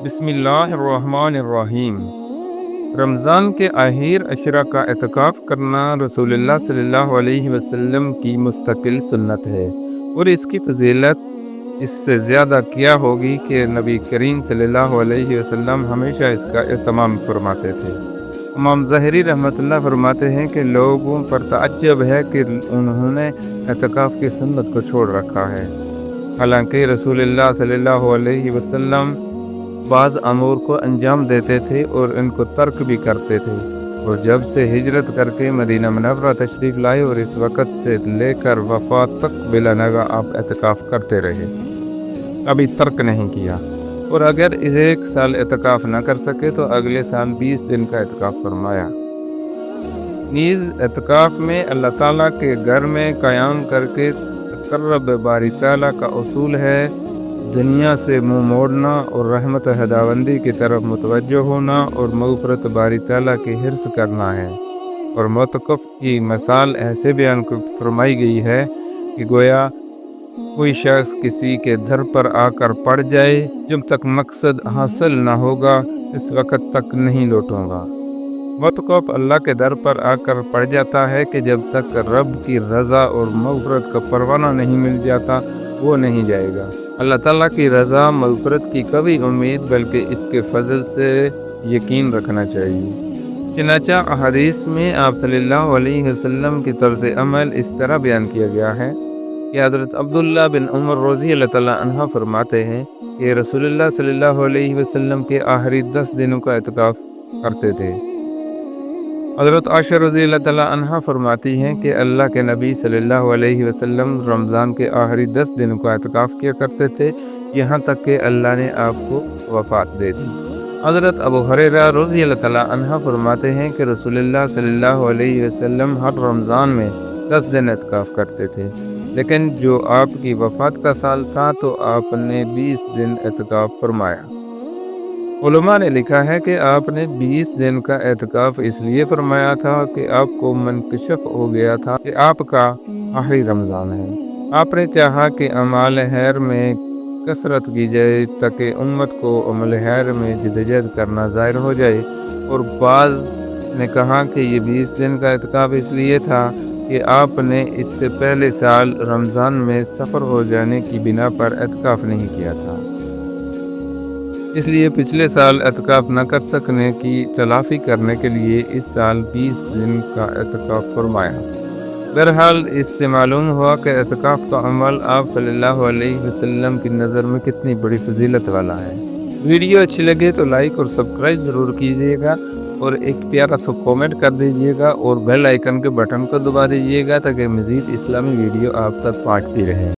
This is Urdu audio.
بسم اللہ الرحمن الرحیم۔ رمضان کے آخر عشرہ کا اعتکاف کرنا رسول اللہ صلی اللہ علیہ وسلم کی مستقل سنت ہے، اور اس کی فضیلت اس سے زیادہ کیا ہوگی کہ نبی کریم صلی اللہ علیہ وسلم ہمیشہ اس کا اہتمام فرماتے تھے۔ امام ظاہری رحمۃ اللہ فرماتے ہیں کہ لوگوں پر تعجب ہے کہ انہوں نے اعتکاف کی سنت کو چھوڑ رکھا ہے، حالانکہ رسول اللہ صلی اللہ علیہ وسلم بعض امور کو انجام دیتے تھے اور ان کو ترک بھی کرتے تھے، اور جب سے ہجرت کر کے مدینہ منورہ تشریف لائے اور اس وقت سے لے کر وفات تک بلا ناغہ آپ اعتکاف کرتے رہے، کبھی ترک نہیں کیا، اور اگر ایک سال اعتکاف نہ کر سکے تو اگلے سال 20 دن کا اعتکاف فرمایا۔ نیز اعتکاف میں اللہ تعالیٰ کے گھر میں قیام کر کے تقرب باری تعالیٰ کا اصول ہے دنیا سے منہ موڑنا اور رحمت خداوندی کی طرف متوجہ ہونا اور مغفرت باری تعالیٰ کی حرص کرنا ہے، اور معتکف کی مثال ایسے بیان فرمائی گئی ہے کہ گویا کوئی شخص کسی کے در پر آ کر پڑ جائے، جب تک مقصد حاصل نہ ہوگا اس وقت تک نہیں لوٹوں گا۔ معتکف اللہ کے در پر آ کر پڑ جاتا ہے کہ جب تک رب کی رضا اور مغفرت کا پروانہ نہیں مل جاتا وہ نہیں جائے گا۔ اللہ تعالیٰ کی رضا مغفرت کی کبھی امید بلکہ اس کے فضل سے یقین رکھنا چاہیے۔ چنانچہ احادیث میں آپ صلی اللہ علیہ وسلم کی طرز عمل اس طرح بیان کیا گیا ہے کہ حضرت عبداللہ بن عمر رضی اللہ تعالیٰ عنہ فرماتے ہیں کہ رسول اللہ صلی اللہ علیہ وسلم کے آخری 10 دنوں کا اعتکاف کرتے تھے۔ حضرت عائشہ رضی اللہ تعالیٰ عنہ فرماتی ہیں کہ اللہ کے نبی صلی اللہ علیہ وسلم رمضان کے آخری 10 دنوں کا اعتکاف کیا کرتے تھے، یہاں تک کہ اللہ نے آپ کو وفات دے دی۔ حضرت ابو ہریرہ رضی اللہ تعالیٰ عنہ فرماتے ہیں کہ رسول اللہ صلی اللہ علیہ وسلم ہر رمضان میں 10 دن اعتکاف کرتے تھے، لیکن جو آپ کی وفات کا سال تھا تو آپ نے 20 دن اعتکاف فرمایا۔ علماء نے لکھا ہے کہ آپ نے 20 دن کا اعتکاف اس لیے فرمایا تھا کہ آپ کو منکشف ہو گیا تھا کہ آپ کا آخری رمضان ہے۔ آپ نے چاہا کہ اعمال خیر میں کثرت کی جائے تاکہ امت کو عمل خیر میں جدوجہد کرنا ظاہر ہو جائے، اور بعض نے کہا کہ یہ 20 دن کا اعتکاف اس لیے تھا کہ آپ نے اس سے پہلے سال رمضان میں سفر ہو جانے کی بنا پر اعتکاف نہیں کیا تھا، اس لیے پچھلے سال اعتکاف نہ کر سکنے کی تلافی کرنے کے لیے اس سال 20 دن کا اعتکاف فرمایا۔ بہرحال اس سے معلوم ہوا کہ اعتکاف کا عمل آپ صلی اللہ علیہ وسلم کی نظر میں کتنی بڑی فضیلت والا ہے۔ ویڈیو اچھی لگے تو لائک اور سبسکرائب ضرور کیجیے گا، اور ایک پیارا سا کومنٹ کر دیجیے گا، اور بیل آئیکن کے بٹن کو دبا دیجیے گا تاکہ مزید اسلامی ویڈیو آپ تک پہنچتی رہے۔